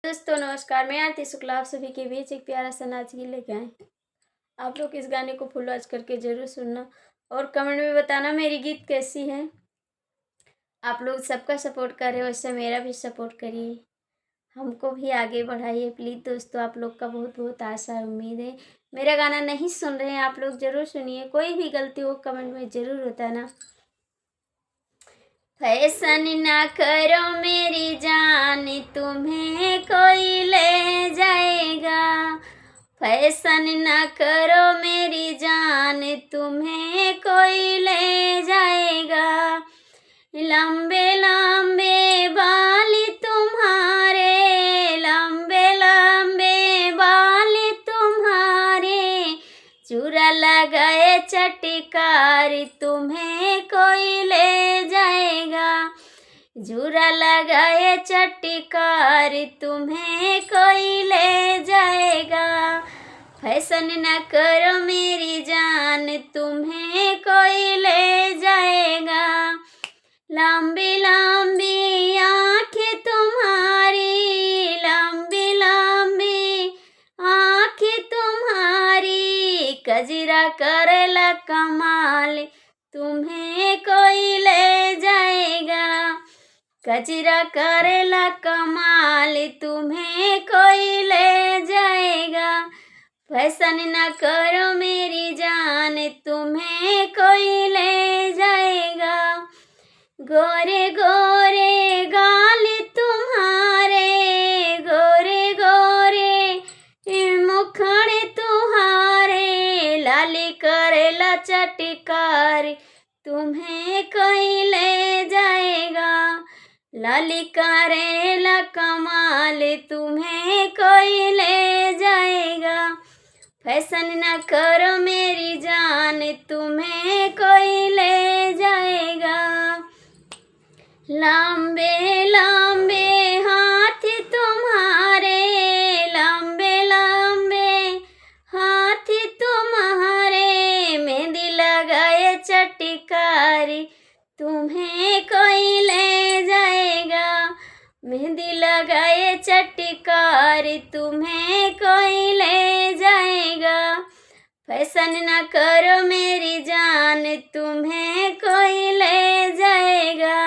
दोस्तों नमस्कार, मैं आरती शुक्ला आप सभी के बीच एक प्यारा सा नाच गीत लेके आए। आप लोग इस गाने को फुल वॉच करके ज़रूर सुनना और कमेंट में बताना मेरी गीत कैसी है। आप लोग सबका सपोर्ट कर रहे हो, वैसे मेरा भी सपोर्ट करिए, हमको भी आगे बढ़ाइए प्लीज़। दोस्तों आप लोग का बहुत बहुत आशा उम्मीद है। मेरा गाना नहीं सुन रहे हैं आप लोग, ज़रूर सुनिए। कोई भी गलती हो कमेंट में ज़रूर बताना। फैशन ना करो मेरी जान, तुम्हें कोई ले जाएगा। फैशन ना करो मेरी जान, तुम्हें कोई ले जाएगा। लंबे लंबे बाल तुम्हारे, लंबे लंबे बाल तुम्हारे, चूड़ा लगाए चटकार, तुम्हें कोई ले जाएगा। जूरा लगाए चटकार, तुम्हें कोई ले जाएगा। फैशन न करो मेरी जान, तुम्हें कोई ले जाएगा। लंबी लंबी आँखें तुम्हारी, लंबी लंबी आँखें तुम्हारी, कजरा करेला कमाल, तुम्हें कोई ले जाएगा। कजरा करेला कमाल, तुम्हें कोई ले जाएगा। फैशन न करो मेरी जान, तुम्हें कोई ले जाएगा। गोरे गोरे गाल तुम्हारे, गोरे गोरे मुखड़े तुम्हारे, लाली करेला चटकार, तुम्हें कोई ले जाएगा। लाली करेला कमाल, तुम्हें कोई ले जाएगा। फैशन न करो मेरी जान, तुम्हें कोई ले जाएगा। लंबे लंबे हाथ तुम्हारे, लंबे लंबे हाथ तुम्हारे, मेहंदी लगाए चटकार, तुम्हें कोई ले जाएगा। मेहंदी लगाए चटकार, तुम्हें कोई ले जाएगा। फैशन न करो मेरी जान, तुम्हें कोई ले जाएगा।